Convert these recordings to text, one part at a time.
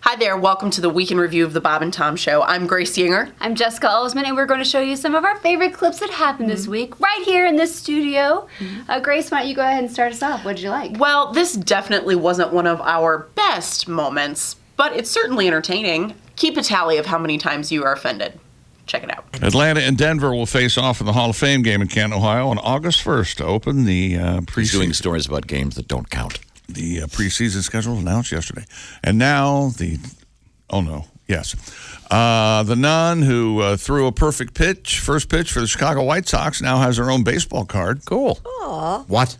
Hi there, welcome to the Week in Review of the Bob and Tom Show. I'm Grace Yinger. I'm Jessica Olsman, and we're going to show you some of our favorite clips that happened this week, right here in this studio. Grace, why don't you go ahead and start us off? What did you like? Well, this definitely wasn't one of our best moments, but it's certainly entertaining. Keep a tally of how many times you are offended. Check it out. Atlanta and Denver will face off in the Hall of Fame game in Canton, Ohio on August 1st to open the preseason. He's doing stories about games that don't count. The preseason schedule was announced yesterday. And now the nun who threw a perfect pitch, first pitch for the Chicago White Sox, now has her own baseball card. Cool. Aww. What?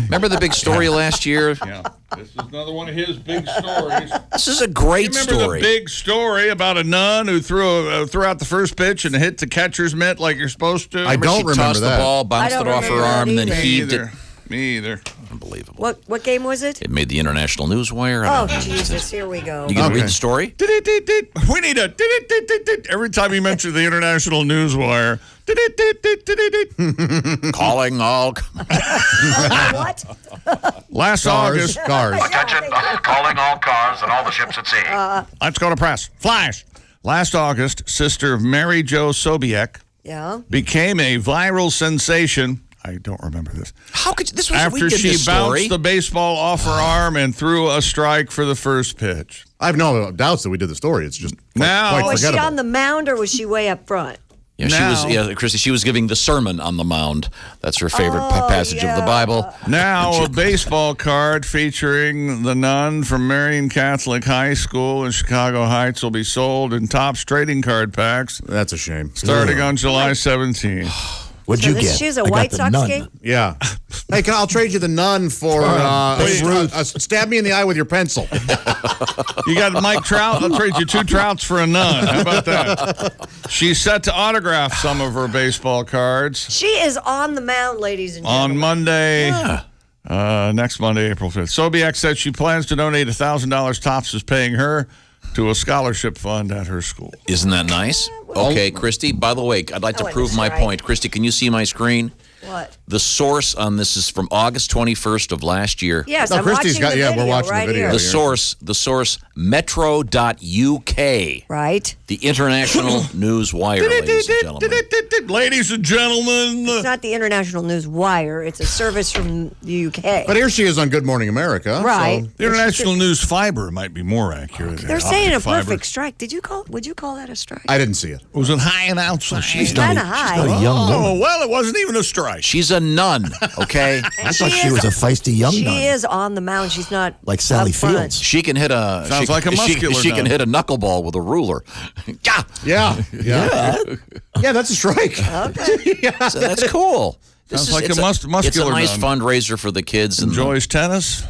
Remember the big story last year? Yeah, this is another one of his big stories. This is a great Remember story. the big story about a nun who threw out the first pitch and hit the catcher's mitt like you're supposed to? I don't remember tossed that. the ball, bounced it off her arm, and then heaved it. Me either. Unbelievable. What game was it? It made the International Newswire. Oh, Jesus, here we go. You gonna read the story? We need a every time you mention the International Newswire. Calling all. What? Last August. Cars. Attention, calling all cars and all the ships at sea. Let's go to press. Flash. Last August, Sister Mary Jo Sobiech Yeah. became a viral sensation. I don't remember this. How could this was After we did she this bounced story. the baseball off her arm and threw a strike for the first pitch. I have no doubts that we did the story. It's just Now- quite Was she forgettable. on the mound or was she way up front? Yeah, she Now- was. Yeah, Christy. She was giving the sermon on the mound. That's her favorite passage of the Bible. Now, a baseball card featuring the nun from Marian Catholic High School in Chicago Heights will be sold in Topps trading card packs That's a shame. starting on July 17th. What'd So you this, get? she's a I got White the Sox nun. game? Yeah. Hey, I'll trade you the nun for stab me in the eye with your pencil. You got Mike Trout? I'll trade you 2 Trouts for a nun. How about that? She's set to autograph some of her baseball cards She is on the mound, ladies and gentlemen. on Monday. Next Monday, April 5th. Sobiech said she plans to donate $1,000 Topps is paying her to a scholarship fund at her school. Isn't that nice? Okay, Christy. By the way, I'd like to want prove this my right. point. Christy, can you see my screen? What? The source on this is from August 21st of last year. Yes, No, I'm Christy's watching got- the yeah, video we're watching the right video. here. The source, metro.uk. Right? The International News Wire, ladies and gentlemen. Ladies and gentlemen. It's not the International News Wire. It's a service from the UK. But here she is on Good Morning America. Right. So The International News Fiber might be more accurate. They're saying a Optic fiber. perfect strike. Would you call that a strike? I didn't see it. Was it high and outside? She's kind of high. She's not a young Oh, woman. well, it wasn't even a strike. She's a nun, okay? I thought she was a feisty young She nun. is on the mound. She's not Like Sally up front. Oh, Fields. She can hit a Sounds like a muscular She can nun. hit a knuckleball with a ruler. Yeah, Yeah. Yeah, that's a strike. so that's cool. Sounds like it's a muscular It's a nice nun. fundraiser for the kids. And Enjoys tennis,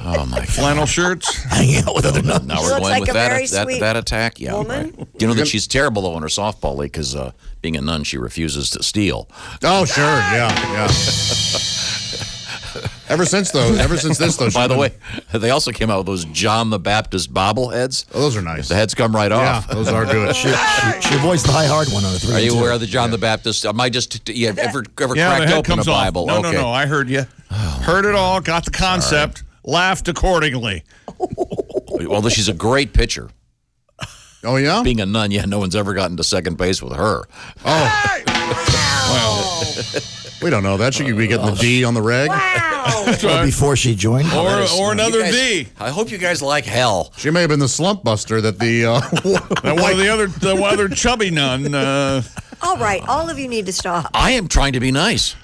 oh my God. flannel shirts. Hanging out with other nuns. Now She we're looks going like with a very that sweet attack. Yeah, woman. right. You know that she's terrible though in her softball league because being a nun, she refuses to steal. Oh, sure. Yeah. Ever since this, though. By the way, they also came out with those John the Baptist bobbleheads. Oh, those are nice. The heads come right Yeah, off. those are good. She avoids the high hard one on a 3 Are you 2. aware of the John the Baptist? Am I just ever Yeah, the cracked head open a comes Bible? off. No, okay. no. I heard you. Heard it all. Got the concept. Laughed accordingly. Although she's a great pitcher. Oh, yeah? Being a nun, yeah, no one's ever gotten to second base with her. We don't know that. She could be getting the D on the reg. Wow. Or before she joined. Or another You guys- V. I hope you guys like hell. She may have been the slump buster that the And one of the other chubby nun. All right, all of you need to stop. I am trying to be nice.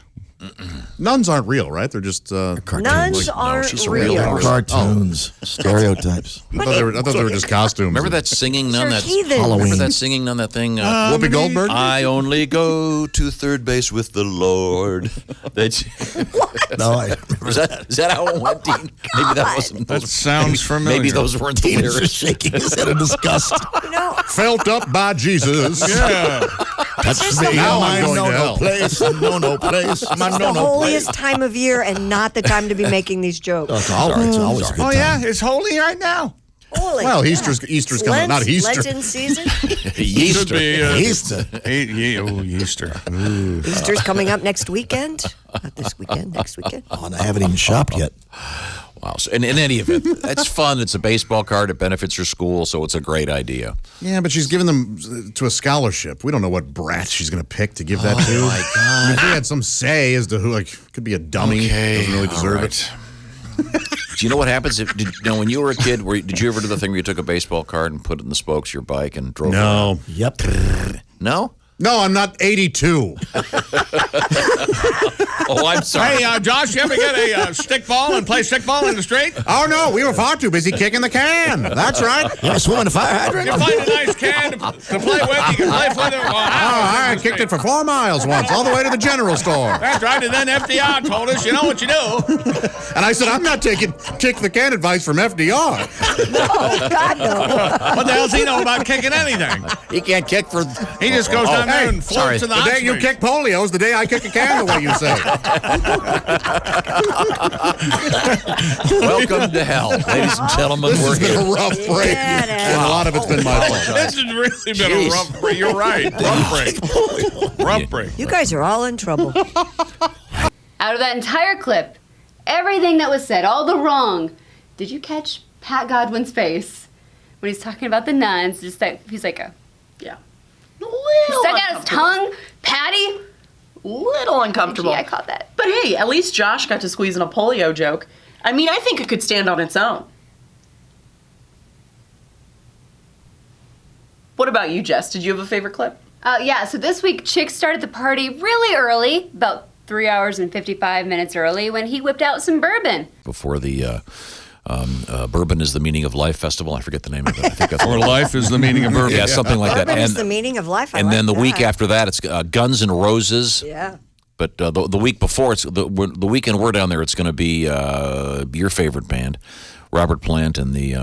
nuns aren't real, right? They're just. Nuns aren't she's a real real. person. Cartoons. Stereotypes. I thought they were just costumes. Remember that singing nun? They're That's heathens. Remember Halloween. that singing nun? That thing. Whoopi Goldberg? I only go to third base with the Lord. No, I is that how it went, Dean? Maybe that wasn't. That sounds familiar. Maybe those weren't the Dean was lyrics. just shaking his head in disgust. You know, Felt up by Jesus. Yeah. Touch just me. the Now I'm I going know to no hell. place. I know no place. I it's know the no place. holiest time of year and not the time to be making these jokes. It's always a good Oh, time. yeah. It's holy right now. Holy. Well, Easter's coming. Not Easter. Lenten season. Should Easter. be. Easter. Easter. Easter's coming up next weekend. Not this weekend, next weekend. Oh, and I haven't even shopped yet. Wow. So in any event, that's fun. It's a baseball card. It benefits your school, so it's a great idea. Yeah, but she's giving them to a scholarship. We don't know what brat she's going to pick to give that to. Oh, my God. I mean, if we had some say as to who, like, could be a dummy. Doesn't really deserve it. Do you know what happens when you were a kid? Did you ever do the thing where you took a baseball card and put it in the spokes of your bike and drove? No. Yep. No. No, I'm not 82. Oh, I'm sorry. Hey, Josh, you ever get a stickball and play stickball in the street? Oh, no, we were far too busy kicking the can. That's right. You want to swim in the fire hydrant? You find a nice can to play with. You can play with it. I kicked it for 4 miles once, all the way to the general store. That's right. And then FDR told us, you know what you do. And I said, I'm not taking kick the can advice from FDR. Oh, God, no. What the hell does he know about kicking anything? He can't kick for. He just goes down there and floats in the The day you kick polio is the day I kick a can, the way you say. Welcome to hell, ladies and gentlemen. This We're has been here. a rough break. Get it. And a lot of it's been my fault. This has really been a rough break. You're right. Rough break. Rough break. You guys are all in trouble. Out of that entire clip, everything that was said, all the wrong. Did you catch Pat Godwin's face when he's talking about the nuns? Just that he's like Yeah. he stuck out his tongue, Patty. Little uncomfortable. Yeah, I caught that. But hey, at least Josh got to squeeze in a polio joke. I mean, I think it could stand on its own. What about you, Jess? Did you have a favorite clip? Yeah, so this week, Chick started the party really early, about 3 hours and 55 minutes early, when he whipped out some bourbon. Before the Bourbon is the Meaning of Life festival. I forget the name of it. I think that's Or life is the meaning of bourbon. Yeah, something like that. Bourbon is And, the meaning of life. I and like then the week that. after that, it's Guns N' Roses. Yeah. But the week before, it's the weekend we're down there. It's going to be your favorite band, Robert Plant and the.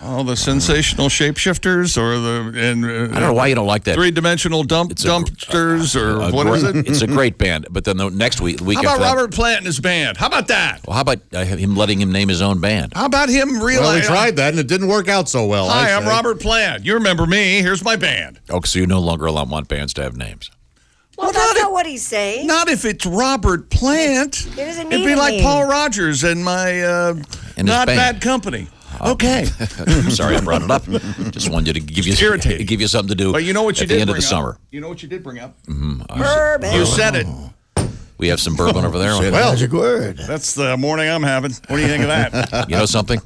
The sensational shapeshifters, or I don't know why you don't like that. Three-dimensional dumpsters, or what is it? It's a great band. But then the next week, the week How about after that- Robert Plant and his band? How about that? Well, how about him letting him name his own band? How about him Well, we realizing? tried that, and it didn't work out so well. Hi, I I'm say. Robert Plant. You remember me? Here's my band. Oh, so you no longer want bands to have names. Well, that's not what he's saying. Not if it's Robert Plant. It doesn't It'd need be a like name. Paul Rogers and my And his Not band. Bad Company. Okay. I'm sorry I brought it up. Just wanted you to give you irritating. give you something to do. But you know what you at did the end of bring the up? summer. You know what you did bring up? Bourbon. You said it. We have some bourbon over there. Say the magic word. That's the morning I'm having. What do you think of that? You know something?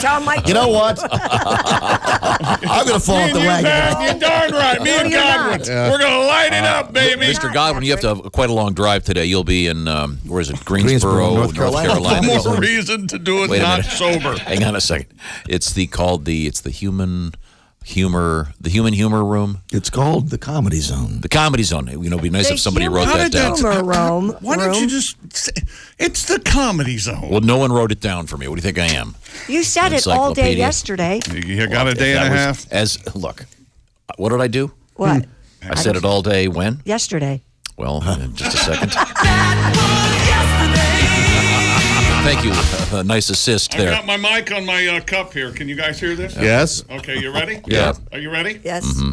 Tell Mike. You know what? I'm going to fall off the wagon. You're darn right. Me and you're Godwin. not. We're going to light it up, baby. Mr. Godwin, you have to have quite a long drive today. You'll be in, where is it? Greensboro, North Carolina. More reason to do it Wait a not minute. sober. Hang on a second. It's the human humor room. It's called the Comedy Zone. The Comedy Zone. You know, it'd be nice if somebody wrote How that did that- down. Humor room. Why don't you just say, it's the Comedy Zone. Well, no one wrote it down for me. What do you think I am? You said it all day Encyclopedia. yesterday. You got a day and a half? Look, what did I do? What? I said it all day when? Yesterday. Well, in just a second. Thank you. Nice assist I there. got my mic on my cup here. Can you guys hear this? Yes. Okay, you ready? Yeah. Are you ready? Yes. Mm-hmm.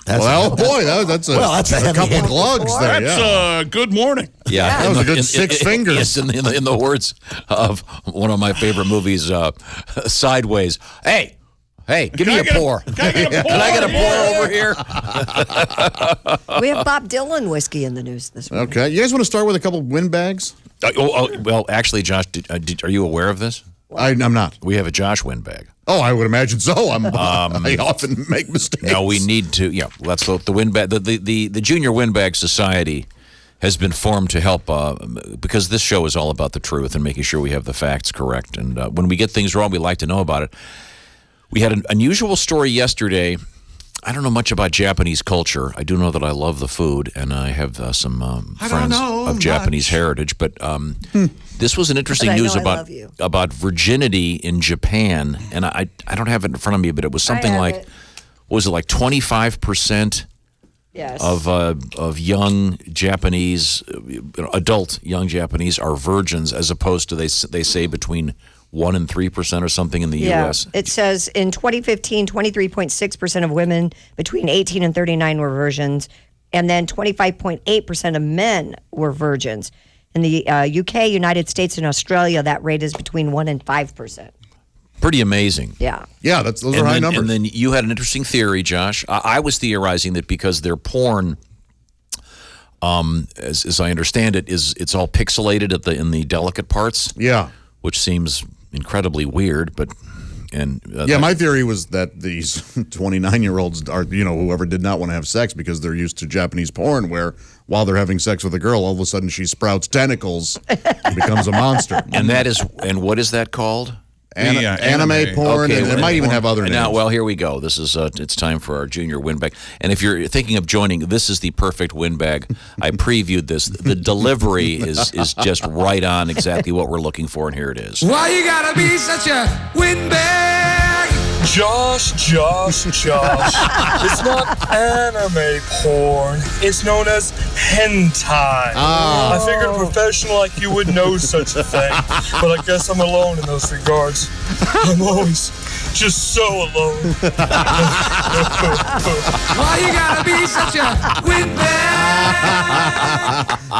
That's Well, boy, that's a, Well, that's a heavy couple hit. glugs there. That's Yeah. good morning. Yeah, That was a good 6 fingers. Yes, in the words of one of my favorite movies, Sideways. Hey, give me a pour. Can I get a pour? Can I get a pour over here? We have Bob Dylan whiskey in the news this week. Okay. You guys want to start with a couple windbags? Well, actually, Josh, are you aware of this? I'm not. We have a Josh windbag. Oh, I would imagine so. I often make mistakes. No, we need to. Yeah, that's the windbag. The Junior Windbag Society has been formed to help because this show is all about the truth and making sure we have the facts correct. And when we get things wrong, we like to know about it. We had an unusual story yesterday. I don't know much about Japanese culture. I do know that I love the food, and I have some friends know of Japanese heritage. But this was an interesting But I know news I love you. about virginity in Japan, and I don't have it in front of me, but it was something have like, it. what was it, like 25%? Yes. Of young Japanese, adult young Japanese are virgins, as opposed to they say between 1% and 3% or something in the U.S. It says in 2015, 23.6% of women between 18 and 39 were virgins, and then 25.8% of men were virgins. In the UK, United States, and Australia, that rate is between 1% and 5%. Pretty amazing. Yeah. Yeah, those are high numbers. And then you had an interesting theory, Josh. I was theorizing that because their porn, as I understand it, it's all pixelated in the delicate parts. Yeah. Which seems incredibly weird, but my theory was that these 29-year-olds are, whoever did not want to have sex because they're used to Japanese porn where while they're having sex with a girl, all of a sudden she sprouts tentacles and becomes a monster. And what is that called? Anime porn, Okay, and it might even have other names. Now, well, here we go. This is it's time for our junior windbag. And if you're thinking of joining, this is the perfect windbag. I previewed this. The delivery is just right on exactly what we're looking for, and here it is. Why you gotta be such a windbag? Josh. It's not anime porn. It's known as hentai. I figured a professional like you would know such a thing, but I guess I'm alone in those regards. I'm always just so alone. Why you gotta be such a windbag?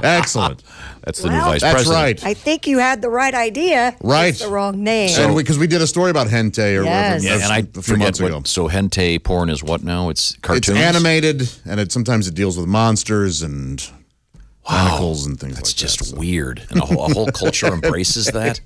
Excellent. That's the new vice president. That's right. I think you had the right idea. Right. Just the wrong name. And because we did a story about hentai or Yes. whatever And I a few months ago. So hentai porn is what now? It's cartoons? It's animated, and sometimes it deals with monsters and tentacles and things like that. That's just weird. And a whole culture embraces that?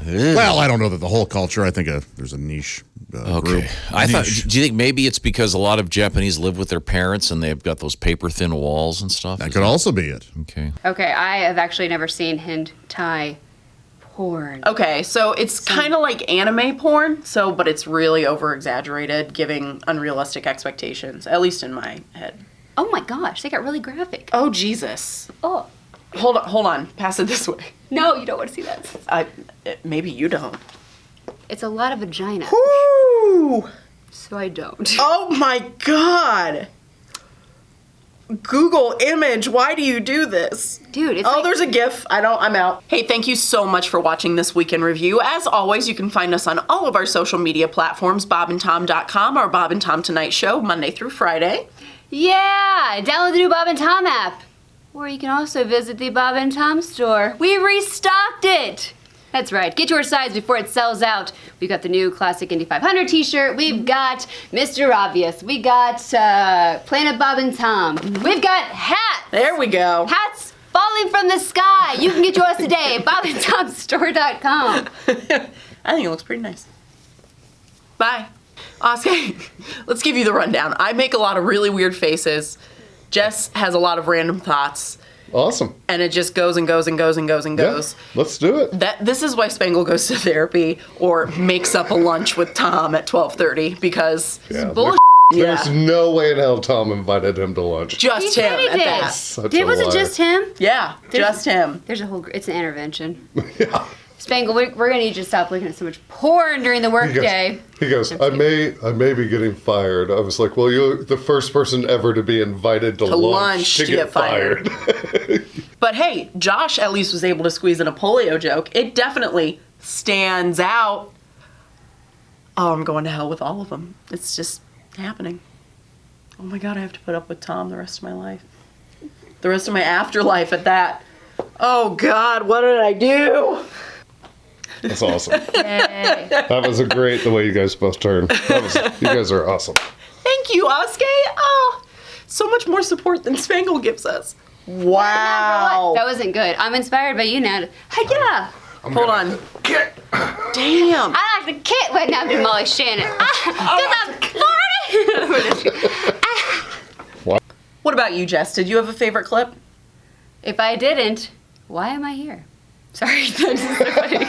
Well, I don't know that the whole culture. I think there's a niche group. I thought. Do you think maybe it's because a lot of Japanese live with their parents and they've got those paper thin walls and stuff? That could also be it. Okay. Okay, I have actually never seen hentai porn. Okay, so it's kind of like anime porn, but it's really over-exaggerated, giving unrealistic expectations, at least in my head. Oh my gosh, they got really graphic. Oh, Jesus. Oh. Hold on. Pass it this way. No, you don't want to see that. Maybe you don't. It's a lot of vagina. Woo! So I don't. Oh my God. Google image. Why do you do this? Dude, it's there's a GIF. I'm out. Hey, thank you so much for watching this Week in Review. As always, you can find us on all of our social media platforms, bobandtom.com, our Bob and Tom Tonight Show, Monday through Friday. Yeah, download the new Bob and Tom app. Or you can also visit the Bob and Tom store. We restocked it! That's right. Get your size before it sells out. We've got the new Classic Indy 500 t-shirt. We've got Mr. Obvious. We got Planet Bob and Tom. We've got hats. There we go. Hats falling from the sky. You can get yours today. bobandtomstore.com. I think it looks pretty nice. Bye. Oscar, let's give you the rundown. I make a lot of really weird faces. Jess has a lot of random thoughts. Awesome. And it just goes and goes and goes and goes and goes. Yeah, let's do it. This is why Spangle goes to therapy or makes up a lunch with Tom at 12:30 because bullshit. There's no way in hell Tom invited him to lunch. Just him at that. Such a Was it liar. just him? Yeah, just him. There's a whole. It's an intervention. Yeah. Spangle, we're gonna need you to stop looking at so much porn during the workday. He goes, I may be getting fired. I was like, well, you're the first person ever to be invited to lunch to get fired. But hey, Josh at least was able to squeeze in a polio joke. It definitely stands out. Oh, I'm going to hell with all of them. It's just happening. Oh my God, I have to put up with Tom the rest of my life. The rest of my afterlife at that. Oh God, what did I do? That's awesome. That was the way you guys both turned. You guys are awesome. Thank you, Oskay. Oh, so much more support than Spangle gives us. Wow. That wasn't good. I'm inspired by you now. Yeah. Hold on. Damn. I like the kit right now to Molly Shannon. What about you, Jess? Did you have a favorite clip? If I didn't, why am I here? Sorry. That's so funny.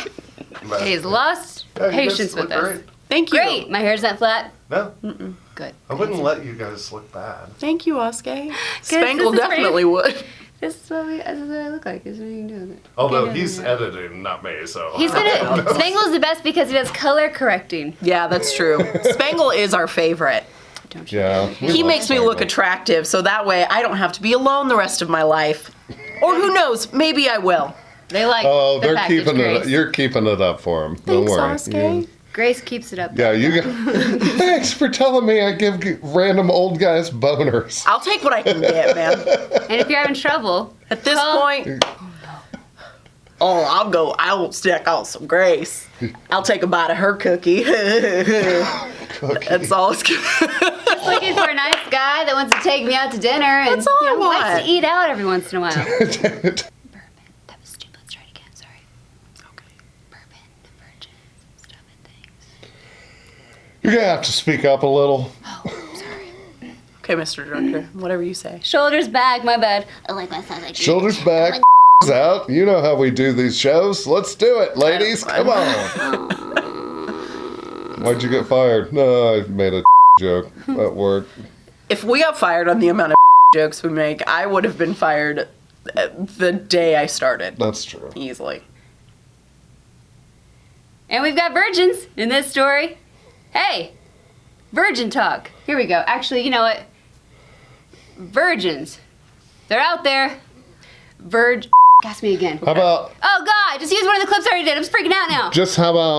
He's lost patience with us. Great. Thank you. Great. My hair's not flat. No. Good. I wouldn't let you guys look bad. Thank you, Oskay. Spangle definitely would. This is what I look like. This is what you can do with it. Although he's editing, not me, so. He's gonna. Spangle's the best because he does color correcting. Yeah, that's true. Spangle is our favorite. Don't you? Yeah. He makes me look attractive, so that way I don't have to be alone the rest of my life. Or who knows, maybe I will. They like. Oh, they're package, keeping Grace. it. You're keeping it up for him. Don't Thanks, worry. Oskay. Grace keeps it up. Yeah, you. Thanks for telling me I give random old guys boners. I'll take what I can get, man. And if you're having trouble, At this point, Oh, I'll stick out some Grace. I'll take a bite of her cookie. That's all it's good. Just looking for a nice guy that wants to take me out to dinner and That's all I want. likes to eat out every once in a while. Bourbon. That was stupid. Let's try it again. Sorry. Okay. Bourbon, the virgin, stuff and things. You're gonna have to speak up a little. Okay, Mr. Director, whatever you say. Shoulders back, my bad. I like my side like Shoulders back, out. You know how we do these shows. Let's do it, ladies. Come on. Why'd you get fired? No, I made a joke at work. If we got fired on the amount of jokes we make, I would have been fired the day I started. That's true. Easily. And we've got virgins in this story. Hey, virgin talk. Here we go. Actually, you know what? Virgins. They're out there. Ask me again. How about Oh, God. Just use one of the clips I already did. I'm freaking out now. how about